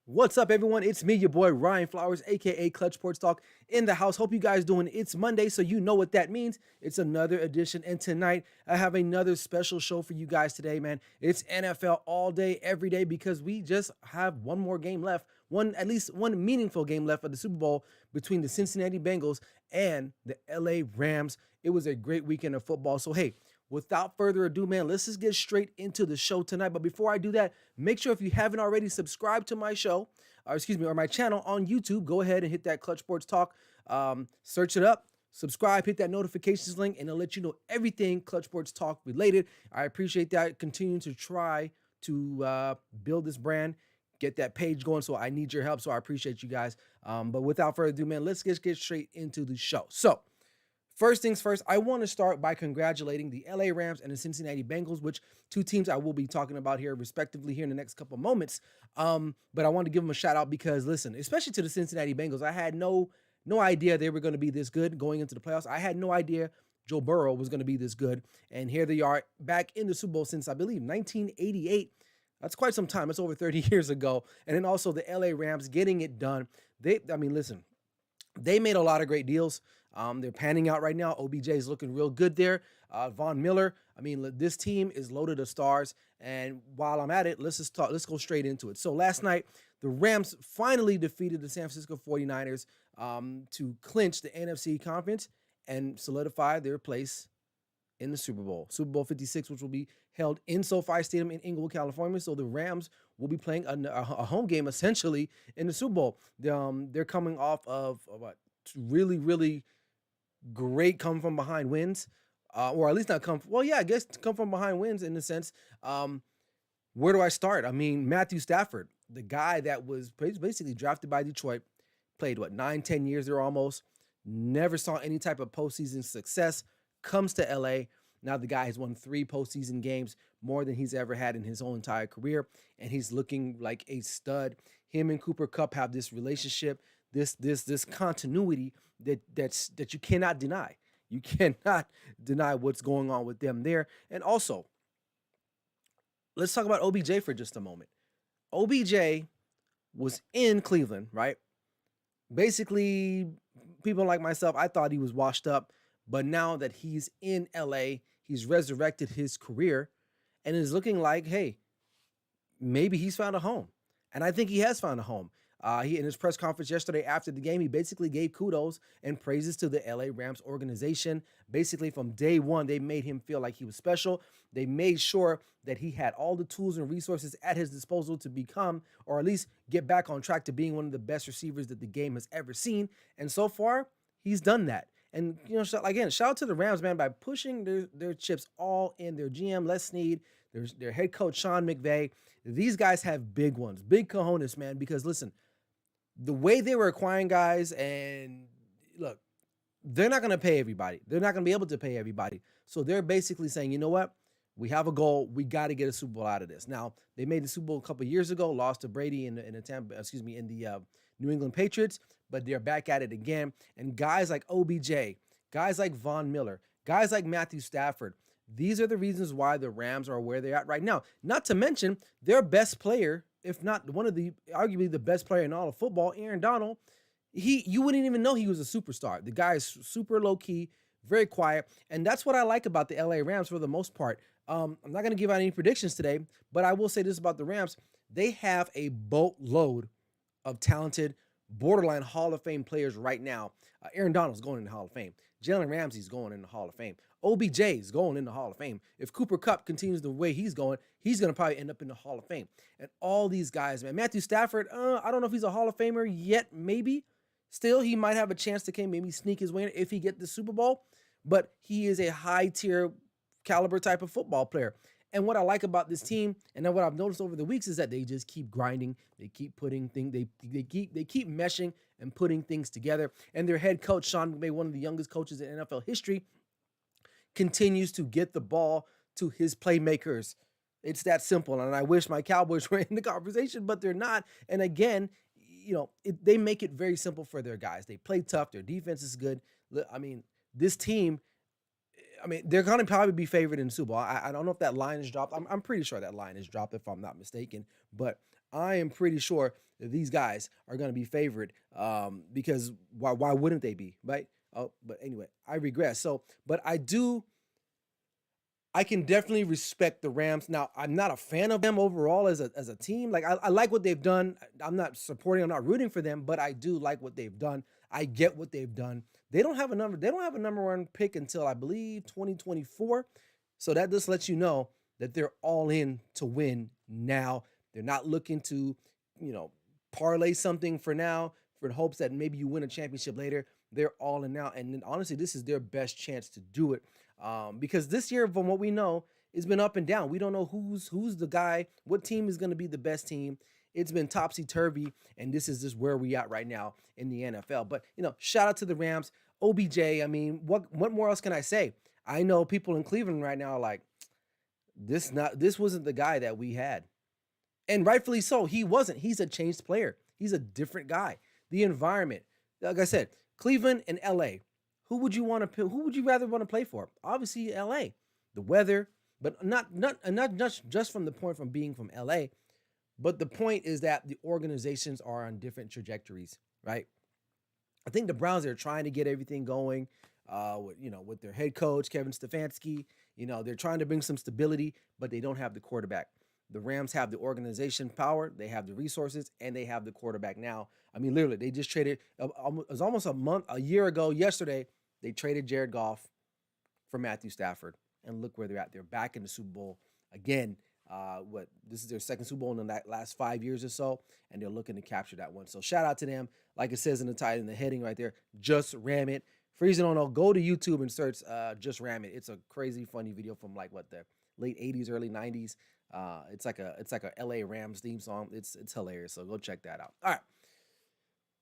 What's up, everyone? It's me, your boy Ryan Flowers, aka Clutch Sports Talk, in the house. Hope you guys doing. It's Monday, so you know what that means. It's another edition, and tonight I have another special show for you guys today, man. It's NFL all day, every day, because we just have one more game left, at least one meaningful game left of the Super Bowl between the Cincinnati Bengals and the LA Rams. It was a great weekend of football. So hey, without further ado, man, let's just get straight into the show tonight. But before I do that, make sure if you haven't already subscribed to my show, or my channel on YouTube, go ahead and hit that Clutch Sports Talk. Search it up, subscribe, hit that notifications link, and it'll let you know everything Clutch Sports Talk related. I appreciate that. Continue to try to build this brand, get that page going. So I need your help. So I appreciate you guys. But without further ado, man, let's get straight into the show. So, first things first, I want to start by congratulating the LA Rams and the Cincinnati Bengals, which two teams I will be talking about here respectively here in the next couple moments. But I want to give them a shout out because listen, especially to the Cincinnati Bengals, I had no idea they were going to be this good going into the playoffs. I had no idea Joe Burrow was going to be this good, and here they are back in the Super Bowl since I believe 1988. That's quite some time. It's over 30 years ago. And then also the LA Rams getting it done. Listen, they made a lot of great deals. They're panning out right now. OBJ is looking real good there. Von Miller. This team is loaded of stars. And while I'm at it, let's go straight into it. So last night, the Rams finally defeated the San Francisco 49ers to clinch the NFC conference and solidify their place in the Super Bowl. Super Bowl 56, which will be held in SoFi Stadium in Inglewood, California. So the Rams will be playing a home game essentially in the Super Bowl. They're coming off of what really, really great come from behind wins, or at least not come. Well, yeah, I guess come from behind wins in the sense. Where do I start? Matthew Stafford, the guy that was basically drafted by Detroit, played what 9, 10 years there almost, never saw any type of postseason success. Comes to LA. Now the guy has won 3 postseason games, more than he's ever had in his whole entire career, and he's looking like a stud. Him and Cooper Kupp have this relationship, this continuity that you cannot deny. You cannot deny what's going on with them there. And also, let's talk about OBJ for just a moment. OBJ was in Cleveland, right? Basically, people like myself, I thought he was washed up, but now that he's in LA, he's resurrected his career and is looking like, hey, maybe he's found a home. And I think he has found a home. He in his press conference yesterday after the game, he basically gave kudos and praises to the LA Rams organization. Basically, from day one, they made him feel like he was special. They made sure that he had all the tools and resources at his disposal to become, or at least get back on track to being one of the best receivers that the game has ever seen. And so far, he's done that. And again, shout out to the Rams, man, by pushing their chips all in. Their GM Les Snead, their head coach Sean McVay. These guys have big ones, big cojones, man. Because listen, the way they were acquiring guys, and look, they're not going to pay everybody. They're not going to be able to pay everybody. So they're basically saying, you know what? We have a goal. We got to get a Super Bowl out of this. Now, they made the Super Bowl a couple of years ago, lost to Brady in the New England Patriots, but they're back at it again. And guys like OBJ, guys like Von Miller, guys like Matthew Stafford, these are the reasons why the Rams are where they're at right now. Not to mention their best player, if not one of the arguably the best player in all of football, Aaron Donald. You wouldn't even know he was a superstar. The guy is super low key, very quiet, and that's what I like about the LA Rams for the most part. I'm not going to give out any predictions today, but I will say this about the Rams: they have a boatload of talented, borderline Hall of Fame players right now. Aaron Donald's going in the Hall of Fame. Jalen Ramsey's going in the Hall of Fame. OBJ's going in the Hall of Fame. If Cooper Kupp continues the way he's going to probably end up in the Hall of Fame. And all these guys, man. Matthew Stafford, I don't know if he's a Hall of Famer yet, maybe. Still, he might have a chance to maybe sneak his way in if he gets the Super Bowl. But he is a high-tier caliber type of football player. And what I like about this team, and then what I've noticed over the weeks, is that they just keep grinding. They keep putting things, they keep meshing and putting things together. And their head coach, Sean McVay, one of the youngest coaches in NFL history, continues to get the ball to his playmakers. It's that simple. And I wish my Cowboys were in the conversation, but they're not. And again, they make it very simple for their guys. They play tough. Their defense is good. This team, I mean, they're going to probably be favored in the Super Bowl. I don't know if that line is dropped. I'm pretty sure that line is dropped if I'm not mistaken. But I am pretty sure that these guys are going to be favored because why wouldn't they be, right? Oh, but anyway, I regress. So, but I can definitely respect the Rams. Now, I'm not a fan of them overall as a team. Like I like what they've done. I'm not supporting, I'm not rooting for them, but I do like what they've done. I get what they've done. They don't have a number one pick until I believe 2024. So that just lets you know that they're all in to win now. They're not looking to, you know, parlay something for now for the hopes that maybe you win a championship later. They're all in now. And then honestly, this is their best chance to do it because this year, from what we know, it's been up and down. We don't know who's the guy, what team is going to be the best team. It's been topsy turvy, and this is just where we at right now in the NFL. But shout out to the Rams, OBJ. I mean, what more else can I say? I know people in Cleveland right now are like, this wasn't the guy that we had, and rightfully so. He wasn't. He's a changed player. He's a different guy. The environment, like I said, Cleveland and LA. Who would you rather want to play for? Obviously LA. The weather, but not just from the point from being from LA, but the point is that the organizations are on different trajectories, right? I think the Browns are trying to get everything going with their head coach Kevin Stefanski. They're trying to bring some stability, but they don't have the quarterback. The Rams have the organization power, they have the resources, and they have the quarterback now. I mean, literally, they just traded. It was almost a year ago yesterday. They traded Jared Goff for Matthew Stafford, and look where they're at. They're back in the Super Bowl again. This is their second Super Bowl in the last 5 years or so, and they're looking to capture that one. So shout out to them. Like it says in the title, in the heading right there, just ram it. For those who don't know, go to YouTube and search "Just Ram It." It's a crazy, funny video from the late '80s, early '90s. It's like a LA Rams theme song. It's hilarious. So go check that out. All right.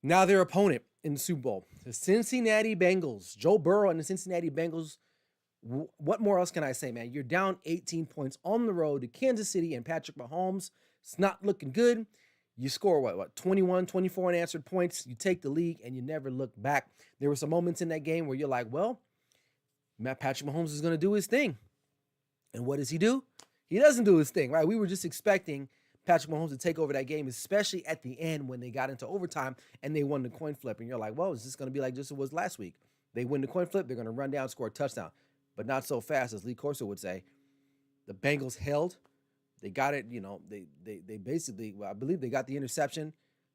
Now their opponent in the Super Bowl, the Cincinnati Bengals. Joe Burrow and the Cincinnati Bengals. What more else can I say, man? You're down 18 points on the road to Kansas City and Patrick Mahomes. It's not looking good. You score what 21, 24 unanswered points. You take the lead and you never look back. There were some moments in that game where you're like, well, Patrick Mahomes is going to do his thing. And what does he do? He doesn't do his thing, right? We were just expecting Patrick Mahomes to take over that game, especially at the end when they got into overtime and they won the coin flip. And you're like, well, is this going to be like just it was last week? They win the coin flip, they're going to run down, score a touchdown. But not so fast, as Lee Corso would say. The Bengals held. They got it, they basically, I believe they got the interception,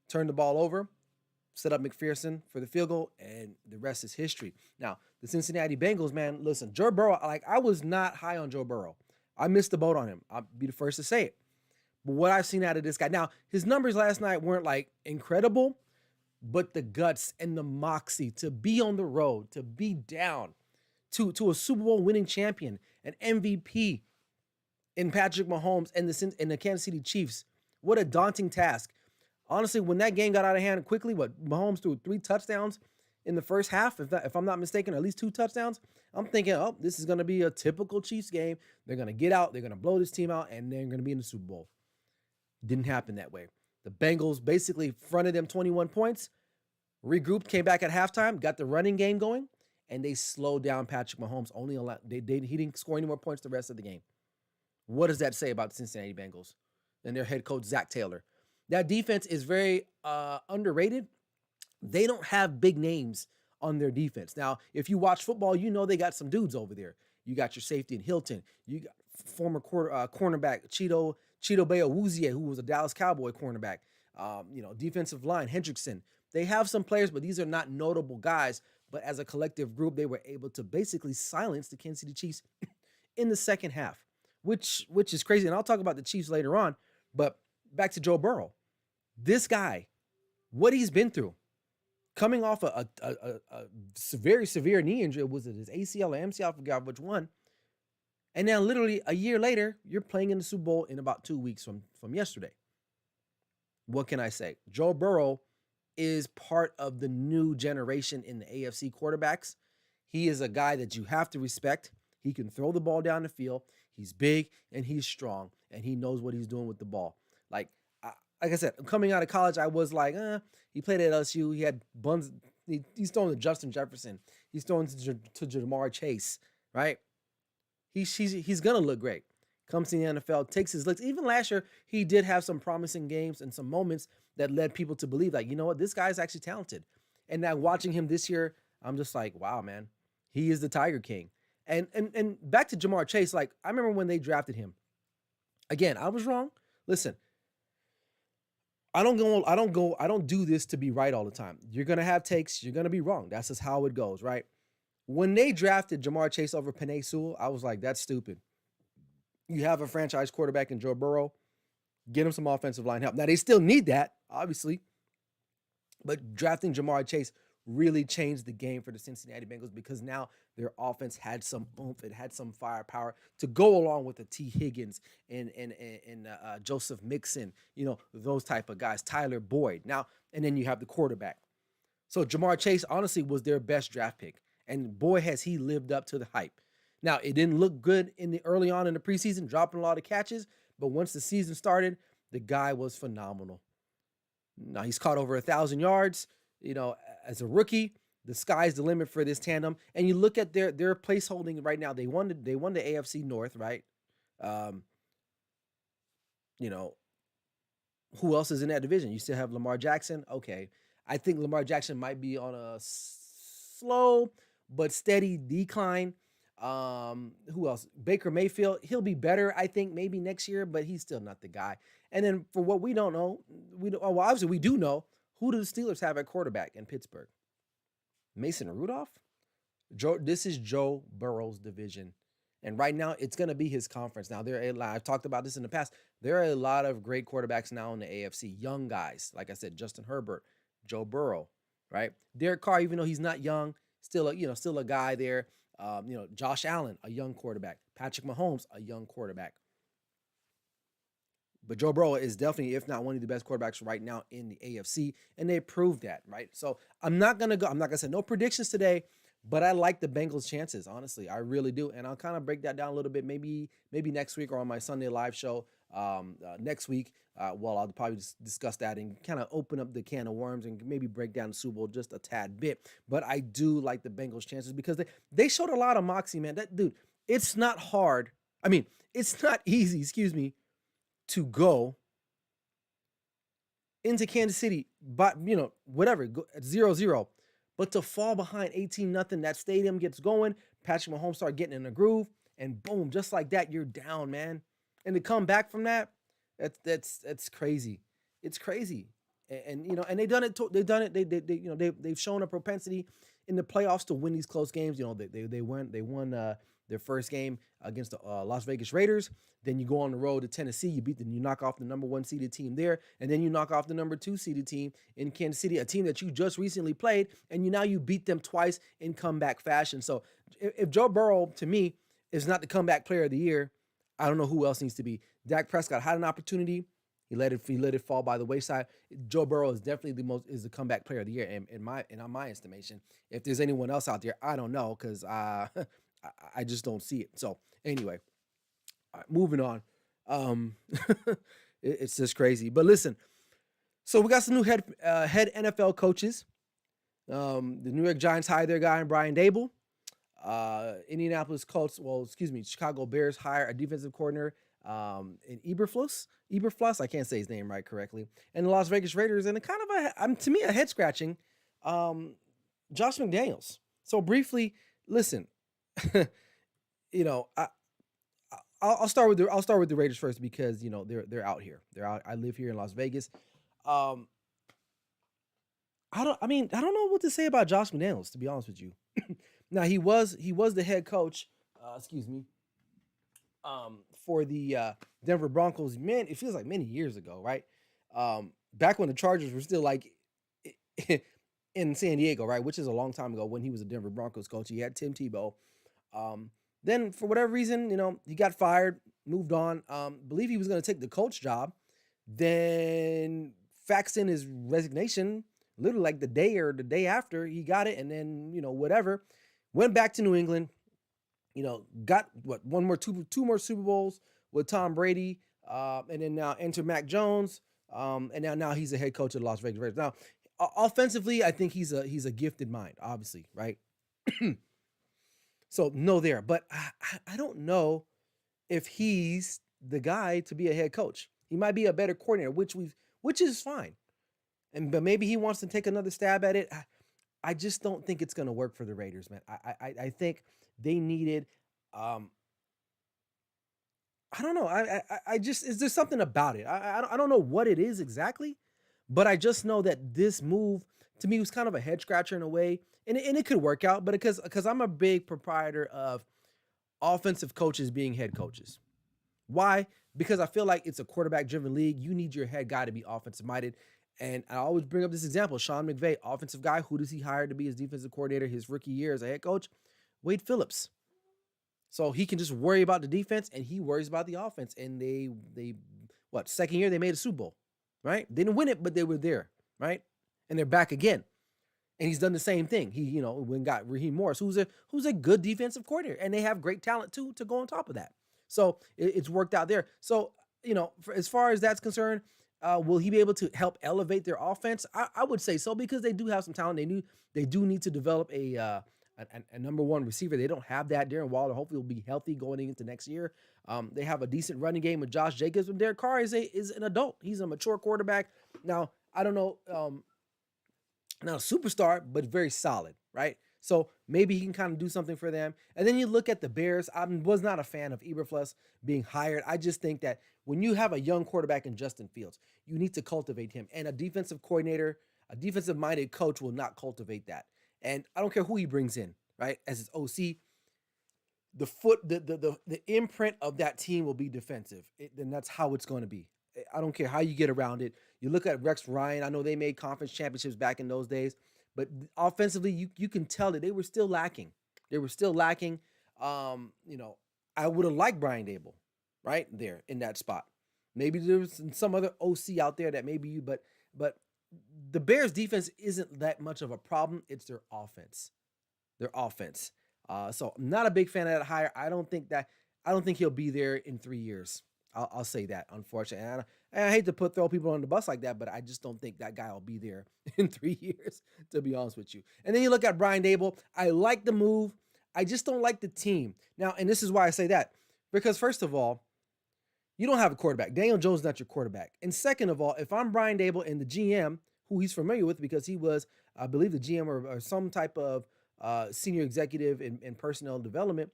turned the ball over, set up McPherson for the field goal, and the rest is history. Now, the Cincinnati Bengals, man, listen, Joe Burrow, I was not high on Joe Burrow. I missed the boat on him. I'll be the first to say it. But what I've seen out of this guy, now, his numbers last night weren't incredible, but the guts and the moxie to be on the road, to be down to a Super Bowl winning champion, an MVP in Patrick Mahomes and the Kansas City Chiefs. What a daunting task. Honestly, when that game got out of hand quickly, Mahomes threw 3 touchdowns in the first half, if I'm not mistaken, at least 2 touchdowns. I'm thinking, oh, this is going to be a typical Chiefs game. They're going to get out, they're going to blow this team out, and they're going to be in the Super Bowl. Didn't happen that way. The Bengals basically fronted them 21 points, regrouped, came back at halftime, got the running game going, and they slowed down Patrick Mahomes. He didn't score any more points the rest of the game. What does that say about the Cincinnati Bengals and their head coach, Zach Taylor? That defense is very underrated. They don't have big names on their defense. Now, if you watch football, you know they got some dudes over there. You got your safety in Hilton. You got former cornerback Cheeto Bayawuzie, who was a Dallas Cowboy cornerback. Defensive line, Hendrickson. They have some players, but these are not notable guys. But as a collective group, they were able to basically silence the Kansas City Chiefs in the second half, which is crazy. And I'll talk about the Chiefs later on. But back to Joe Burrow. This guy, what he's been through, coming off a very severe knee injury, was it his ACL or MCL? I forgot which one. And now literally a year later, you're playing in the Super Bowl in about 2 weeks from yesterday. What can I say? Joe Burrow is part of the new generation in the AFC quarterbacks. He is a guy that you have to respect. He can throw the ball down the field. He's big and he's strong and he knows what he's doing with the ball. Like I said, coming out of college, I was like, he played at LSU. He had buns. He's throwing to Justin Jefferson. He's throwing to Jamar Chase, right? he's gonna look great. Comes to the NFL, takes his licks. Even last year, he did have some promising games and some moments that led people to believe, like, you know what, this guy's actually talented. And now watching him this year, I'm just like, wow, man, he is the Tiger King. And back to Jamar Chase, like I remember when they drafted him. Again, I was wrong. Listen, I don't do this to be right all the time. You're gonna have takes, you're gonna be wrong. That's just how it goes, right? When they drafted Jamar Chase over Penei Sewell, I was like, that's stupid. You have a franchise quarterback in Joe Burrow. Get him some offensive line help. Now they still need that, obviously, but drafting Jamar Chase really changed the game for the Cincinnati Bengals because now their offense had some oomph, it had some firepower to go along with the T. Higgins and Joseph Mixon, you know, those type of guys, Tyler Boyd. Now, and then you have the quarterback. So Jamar Chase honestly was their best draft pick, and boy has he lived up to the hype. Now it didn't look good in the early on in the preseason, dropping a lot of catches, but once the season started, the guy was phenomenal. Now he's caught over 1,000 yards. You know, as a rookie, the sky's the limit for this tandem. And you look at their place holding right now. They won the AFC North, right? Um, you know, who else is in that division? You still have Lamar Jackson. Okay, I think Lamar Jackson might be on a slow but steady decline. Who else? Baker Mayfield. He'll be better, I think, maybe next year, but he's still not the guy. And then for what we don't know, we don't, well, obviously we do know who do the Steelers have at quarterback in Pittsburgh? Mason Rudolph. This is Joe Burrow's division. And right now, it's going to be his conference. Now, I've talked about this in the past. There are a lot of great quarterbacks now in the AFC. Young guys, like I said, Justin Herbert, Joe Burrow, right? Derek Carr, even though he's not young, still a guy there. Josh Allen, a young quarterback. Patrick Mahomes, a young quarterback. But Joe Burrow is definitely, if not one of the best quarterbacks right now in the AFC, and they proved that, right? So I'm not gonna say no predictions today, but I like the Bengals' chances, honestly. I really do. And I'll kind of break that down a little bit, maybe next week or on my Sunday live show next week. Well, I'll probably discuss that and kind of open up the can of worms and maybe break down the Super Bowl just a tad bit. But I do like the Bengals' chances because they showed a lot of moxie, man. That dude, it's not hard. I mean, it's not easy, excuse me, to go into Kansas City, but whatever, go at 0-0. But to fall behind 18-0, that stadium gets going. Patrick Mahomes start getting in a groove, and boom, just like that, you're down, man. And to come back from that, that's crazy. It's crazy. And they've done it. They've done it. They've shown a propensity in the playoffs to win these close games. They won their first game against the Las Vegas Raiders. Then you go on the road to Tennessee. You knock off the number 1 seeded team there, and then you knock off the number 2 seeded team in Kansas City, a team that you just recently played, and you beat them twice in comeback fashion. So if Joe Burrow, to me, is not the comeback player of the year, I don't know who else needs to be. Dak Prescott had an opportunity. He let it fall by the wayside. Joe Burrow is definitely the comeback player of the year in my estimation. If there's anyone else out there, I don't know because I just don't see it. So anyway, all right, moving on. It's just crazy. But listen, so we got some new head NFL coaches. The New York Giants hired their guy, Brian Dable. Indianapolis Colts, Chicago Bears hire a defensive coordinator in Eberflus. I can't say his name right correctly. And the Las Vegas Raiders, and to me, a head scratching, Josh McDaniels. So briefly, listen, I'll start with the Raiders first because they're out here. They're out. I live here in Las Vegas. I don't know what to say about Josh McDaniels, to be honest with you. Now he was the head coach, for the Denver Broncos. Man, it feels like many years ago, right? Back when the Chargers were still like in San Diego, right? Which is a long time ago when he was a Denver Broncos coach. He had Tim Tebow. Then for whatever reason, he got fired, moved on. Believe he was going to take the coach job. Then faxed in his resignation, literally like the day or the day after he got it. And then, whatever, went back to New England, got two more Super Bowls with Tom Brady. And then now enter Mac Jones. And now he's a head coach of the Las Vegas Raiders. Now, offensively, I think he's a gifted mind, obviously, right? So no there. But I don't know if he's the guy to be a head coach. He might be a better coordinator, which is fine. And but maybe he wants to take another stab at it. I just don't think it's going to work for the Raiders, man. I think they needed. Um, I don't know. I just is there something about it? I don't know what it is exactly, but I just know that this move to me was kind of a head scratcher in a way, and it could work out. But because I'm a big proprietor of offensive coaches being head coaches. Why? Because I feel like it's a quarterback driven league. You need your head guy to be offensive minded. And I always bring up this example Sean McVay, offensive guy. Who does he hire to be his defensive coordinator his rookie year as a head coach? Wade Phillips. So he can just worry about the defense and he worries about the offense. And they what, second year they made a Super Bowl, right? They didn't win it, but they were there, right? And they're back again. And he's done the same thing. He, when got Raheem Morris, who's a good defensive coordinator, and they have great talent too to go on top of that. So it's worked out there. So as far as that's concerned, will he be able to help elevate their offense? I would say so because they do have some talent. They do need to develop a number one receiver. They don't have that. Darren Waller hopefully will be healthy going into next year. They have a decent running game with Josh Jacobs, but Derek Carr is an adult. He's a mature quarterback. Now I don't know. Not a superstar, but very solid, right? So maybe he can kind of do something for them. And then you look at the Bears. I was not a fan of Eberflus being hired. I just think that when you have a young quarterback in Justin Fields, you need to cultivate him. And a defensive coordinator, a defensive-minded coach will not cultivate that. And I don't care who he brings in, right? As his OC, the imprint of that team will be defensive. Then that's how it's going to be. I don't care how you get around it. You look at Rex Ryan. I know they made conference championships back in those days, but offensively, you can tell that they were still lacking. They were still lacking. I would have liked Brian Dable, right there in that spot. Maybe there's some other OC out there that maybe but the Bears defense isn't that much of a problem. It's their offense. Their offense. So I'm not a big fan of that hire. I don't think he'll be there in 3 years. I'll say that, unfortunately. And I hate to throw people on the bus like that, but I just don't think that guy will be there in 3 years, to be honest with you. And then you look at Brian Dable. I like the move. I just don't like the team. Now, and this is why I say that. Because first of all, you don't have a quarterback. Daniel Jones is not your quarterback. And second of all, if I'm Brian Dable and the GM, who he's familiar with because he was, I believe, the GM or some type of senior executive in personnel development,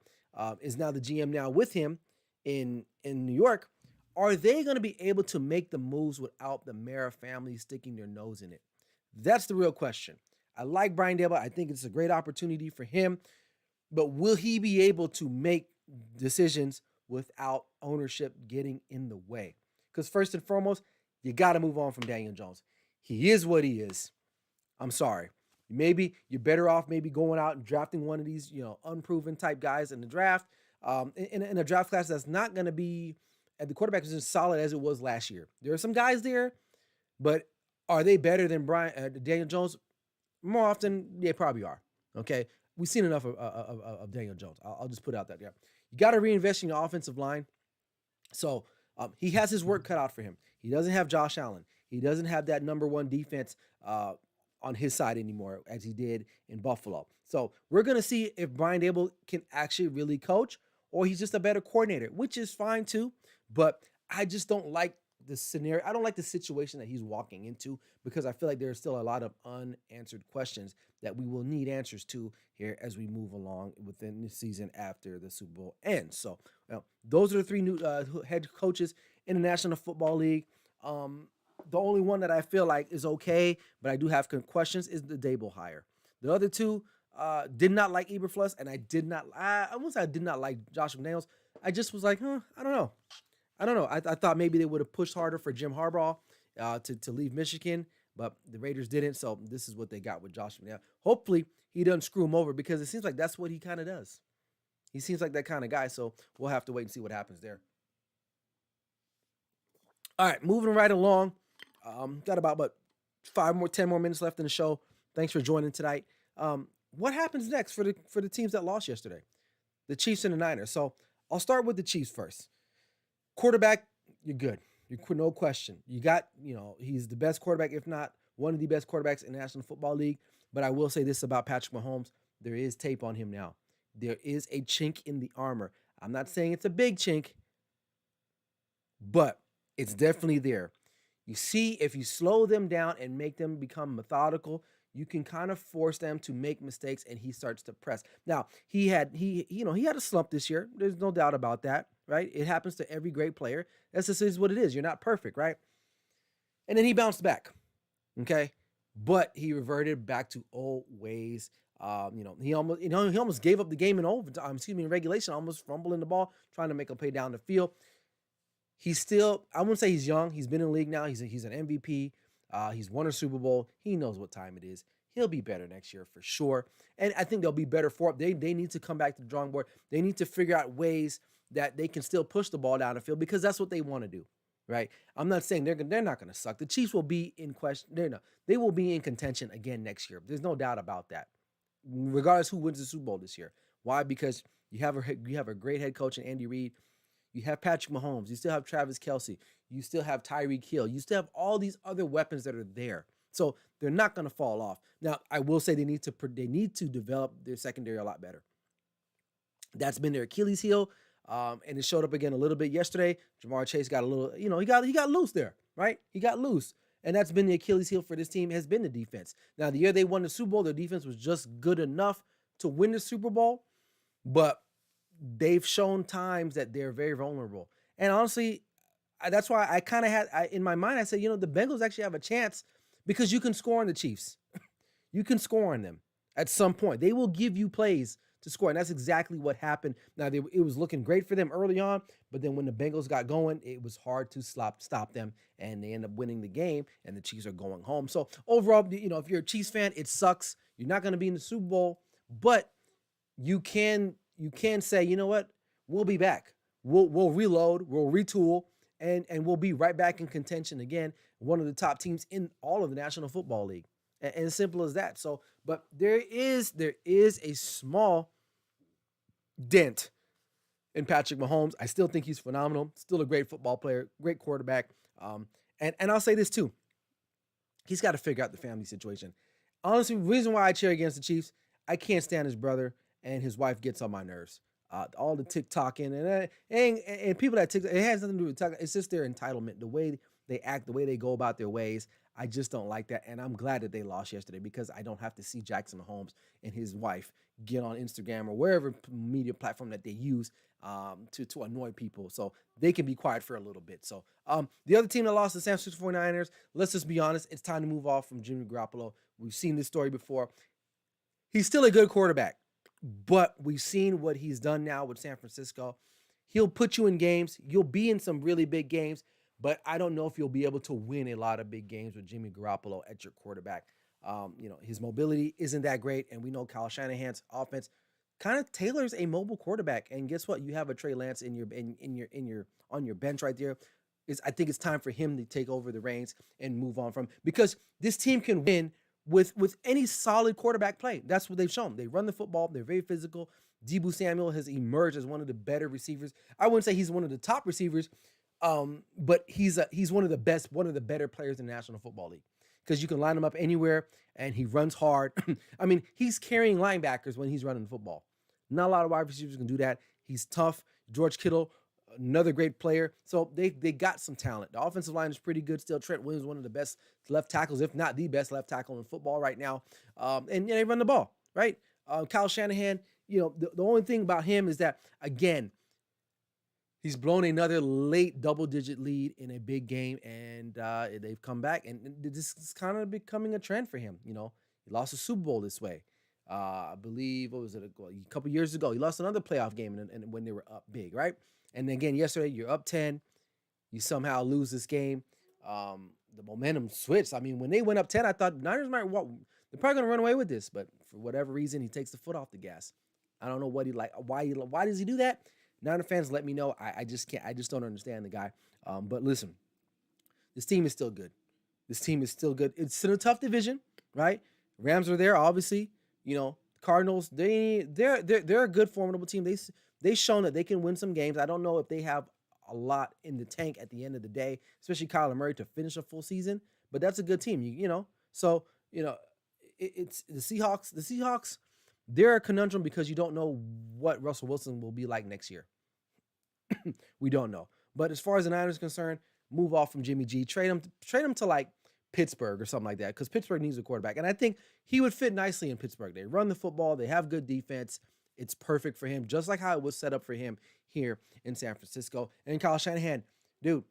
is now the GM now with him in New York. Are they going to be able to make the moves without the Mara family sticking their nose in it? That's the real question. I like Brian Dable. I think it's a great opportunity for him, but will he be able to make decisions without ownership getting in the way? Because first and foremost, you got to move on from Daniel Jones. He is what he is. I'm sorry. Maybe you're better off maybe going out and drafting one of these, unproven type guys in the draft, in a draft class that's not going to be at the quarterback position solid as it was last year. There are some guys there, but are they better than Daniel Jones? More often, they probably are. Okay, we've seen enough of Daniel Jones. I'll just put it out there. You got to reinvest in your offensive line. So he has his work cut out for him. He doesn't have Josh Allen. He doesn't have that number one defense on his side anymore as he did in Buffalo. So we're going to see if Brian Dable can actually really coach or he's just a better coordinator, which is fine too. But I just don't like the scenario. I don't like the situation that he's walking into because I feel like there's still a lot of unanswered questions that we will need answers to here as we move along within the season after the Super Bowl ends. So those are the three new head coaches in the National Football League. The only one that I feel like is okay, but I do have questions, is the Dable hire. The other two did not like Eberflus, and I won't say I did not like Josh McDaniels. I just was like, I don't know. I thought maybe they would have pushed harder for Jim Harbaugh to leave Michigan, but the Raiders didn't, so this is what they got with Josh McDaniels. Hopefully, he doesn't screw him over because it seems like that's what he kind of does. He seems like that kind of guy, so we'll have to wait and see what happens there. All right, moving right along. Got about 10 more minutes left in the show. Thanks for joining tonight. What happens next for the teams that lost yesterday? The Chiefs and the Niners. So I'll start with the Chiefs first. Quarterback, you're good. No question. You got, he's the best quarterback, if not one of the best quarterbacks in the National Football League. But I will say this about Patrick Mahomes. There is tape on him now. There is a chink in the armor. I'm not saying it's a big chink, but it's definitely there. You see, if you slow them down and make them become methodical, you can kind of force them to make mistakes and he starts to press. Now, he had a slump this year. There's no doubt about that, right? It happens to every great player. That's just is what it is. You're not perfect, right? And then he bounced back. Okay. But he reverted back to old ways. He almost gave up the game in overtime, in regulation, almost fumbling the ball, trying to make a play down the field. He's still, I wouldn't say he's young. He's been in the league now. He's an MVP. He's won a Super Bowl. He knows what time it is. He'll be better next year for sure. And I think they'll be better for it. They need to come back to the drawing board. They need to figure out ways that they can still push the ball down the field because that's what they want to do. Right. I'm not saying they're not going to suck. The Chiefs will be in question. They will be in contention again next year. There's no doubt about that. Regardless who wins the Super Bowl this year. Why? Because you have a great head coach in Andy Reid. You have Patrick Mahomes. You still have Travis Kelce. You still have Tyreek Hill. You still have all these other weapons that are there. So they're not going to fall off. Now, I will say they need to develop their secondary a lot better. That's been their Achilles heel, and it showed up again a little bit yesterday. Jamar Chase got a little, he got loose there, right? He got loose, and that's been the Achilles heel for this team. Has been the defense. Now, the year they won the Super Bowl, their defense was just good enough to win the Super Bowl, but they've shown times that they're very vulnerable. And honestly, that's why I kind of in my mind, I said, the Bengals actually have a chance because you can score on the Chiefs. You can score on them at some point. They will give you plays to score, and that's exactly what happened. Now, it was looking great for them early on, but then when the Bengals got going, it was hard to stop them, and they end up winning the game, and the Chiefs are going home. So overall, if you're a Chiefs fan, it sucks. You're not going to be in the Super Bowl, but you can say, you know what, we'll be back. We'll reload, we'll retool, and we'll be right back in contention again. One of the top teams in all of the National Football League, and as simple as that. So, but there is a small dent in Patrick Mahomes. I still think he's phenomenal. Still a great football player, great quarterback. And I'll say this too. He's got to figure out the family situation. Honestly, the reason why I cheer against the Chiefs, I can't stand his brother and his wife gets on my nerves. All the TikToking and people that TikTok, it has nothing to do with TikTok. It's just their entitlement, the way they act, the way they go about their ways. I just don't like that, and I'm glad that they lost yesterday because I don't have to see Jackson Mahomes and his wife get on Instagram or wherever media platform that they use to annoy people. So they can be quiet for a little bit. So the other team that lost, the San Francisco 49ers, let's just be honest, it's time to move off from Jimmy Garoppolo. We've seen this story before. He's still a good quarterback, but we've seen what he's done now with San Francisco. He'll put you in games. You'll be in some really big games, but I don't know if you'll be able to win a lot of big games with Jimmy Garoppolo at your quarterback. His mobility isn't that great, and we know Kyle Shanahan's offense kind of tailors a mobile quarterback. And guess what? You have a Trey Lance on your bench right there. I think it's time for him to take over the reins and move on from, because this team can win with any solid quarterback play. That's what they've shown. They run the football. They're very physical. Deebo Samuel has emerged as one of the better receivers. I wouldn't say he's one of the top receivers, but he's one of the best, one of the better players in the National Football League, because you can line him up anywhere and he runs hard. I mean, he's carrying linebackers when he's running the football. Not a lot of wide receivers can do that. He's tough. George Kittle, another great player. So they got some talent. The offensive line is pretty good still. Trent Williams, one of the best left tackles, if not the best left tackle in football right now. And they run the ball, right? Kyle Shanahan, the only thing about him is that, again, he's blown another late double-digit lead in a big game, and they've come back. And this is kind of becoming a trend for him. He lost a Super Bowl this way. I believe, what was it, a couple years ago? He lost another playoff game and when they were up big, right? And again, yesterday, you're up 10. You somehow lose this game. The momentum switched. I mean, when they went up 10, I thought Niners might walk. They're probably going to run away with this. But for whatever reason, he takes the foot off the gas. I don't know what why does he do that? Niner fans, let me know. I just can't. I just don't understand the guy. But listen, this team is still good. This team is still good. It's in a tough division, right? Rams are there, obviously. Cardinals, they're a good, formidable team. They've shown that they can win some games. I don't know if they have a lot in the tank at the end of the day, especially Kyler Murray to finish a full season. But that's a good team, So it's the Seahawks. The Seahawks, they're a conundrum because you don't know what Russell Wilson will be like next year. We don't know. But as far as the Niners are concerned, move off from Jimmy G. Trade him to like Pittsburgh or something like that, because Pittsburgh needs a quarterback. And I think he would fit nicely in Pittsburgh. They run the football, they have good defense. It's perfect for him, just like how it was set up for him here in San Francisco. And Kyle Shanahan, dude,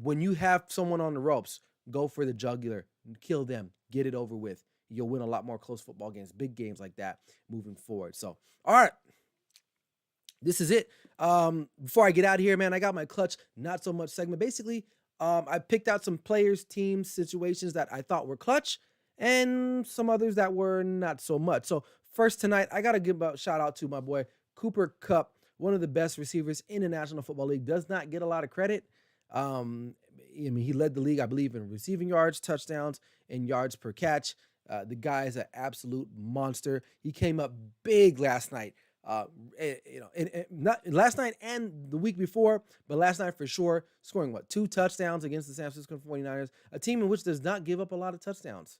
when you have someone on the ropes, go for the jugular, kill them, get it over with. You'll win a lot more close football games, big games like that moving forward. So, all right, this is it. Before I get out of here, man, I got my clutch, not so much segment. Basically, I picked out some players, teams, situations that I thought were clutch, and some others that were not so much. So first tonight, I gotta give a shout out to my boy Cooper Kupp, one of the best receivers in the National Football League. Does not get a lot of credit. I mean, he led the league, I believe, in receiving yards, touchdowns, and yards per catch. The guy is an absolute monster. He came up big last night. And not last night and the week before, but last night for sure, scoring 2 touchdowns against the San Francisco 49ers, a team in which does not give up a lot of touchdowns.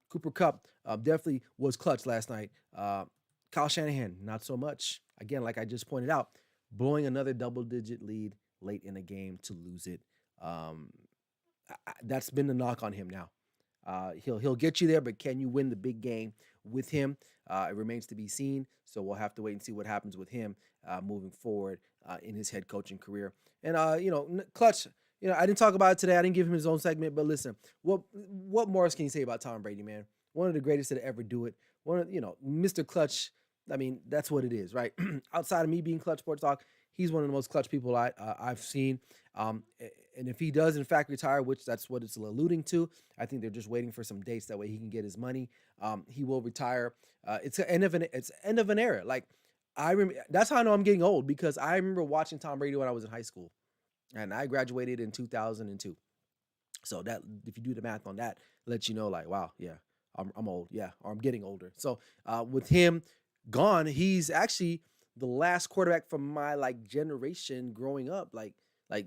Cooper Kupp definitely was clutch last night. Kyle Shanahan, not so much. Again, like I just pointed out, blowing another double-digit lead late in a game to lose it. That's been the knock on him now. He'll get you there, but can you win the big game with him? It remains to be seen. So we'll have to wait and see what happens with him moving forward in his head coaching career. And clutch. I didn't talk about it today. I didn't give him his own segment, but listen, what more can you say about Tom Brady, man? One of the greatest to ever do it. Mr. Clutch. I mean, that's what it is, right? Outside of me being Clutch Sports Talk, he's one of the most clutch people I've seen. And if he does, in fact, retire, which that's what it's alluding to, I think they're just waiting for some dates. That way he can get his money. He will retire. It's the end of an era. Like, I remember, that's how I know I'm getting old, because I remember watching Tom Brady when I was in high school, and I graduated in 2002. So that, if you do the math on that, lets you know, like, wow, yeah, I'm old, yeah, or I'm getting older. So with him gone, he's actually the last quarterback from my generation growing up, like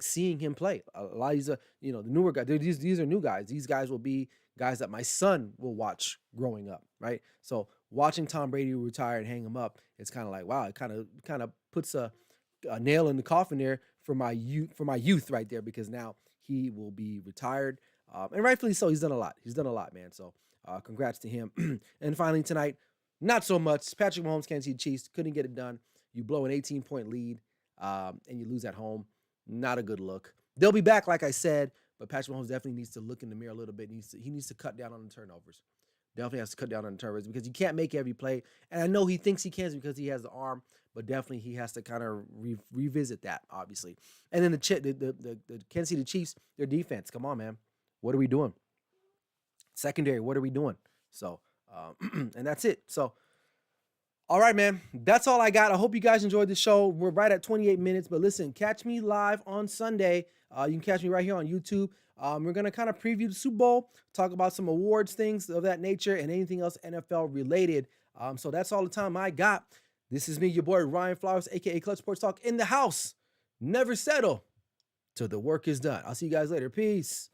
seeing him play. A lot of these are, the newer guys. These are new guys. These guys will be guys that my son will watch growing up, right? So watching Tom Brady retire and hang him up, it's kind of like, wow, it kind of puts a nail in the coffin there for my youth right there, because now he will be retired, and rightfully so. He's done a lot. He's done a lot, man. So congrats to him. And finally tonight, not so much. Patrick Mahomes, Kansas City Chiefs, couldn't get it done. You blow an 18-point lead, and you lose at home. Not a good look. They'll be back, like I said, but Patrick Mahomes definitely needs to look in the mirror a little bit. He needs to cut down on the turnovers. Definitely has to cut down on the turnovers, because you can't make every play. And I know he thinks he can because he has the arm, but definitely he has to kind of revisit that, obviously. And then the Kansas City Chiefs, their defense. Come on, man. What are we doing? Secondary, what are we doing? So, and that's it. So, all right, man. That's all I got. I hope you guys enjoyed the show. We're right at 28 minutes, but listen, catch me live on Sunday. You can catch me right here on YouTube. We're going to kind of preview the Super Bowl, talk about some awards, things of that nature, and anything else NFL related. So that's all the time I got. This is me, your boy, Ryan Flowers, a.k.a. Clutch Sports Talk, in the house. Never settle till the work is done. I'll see you guys later. Peace.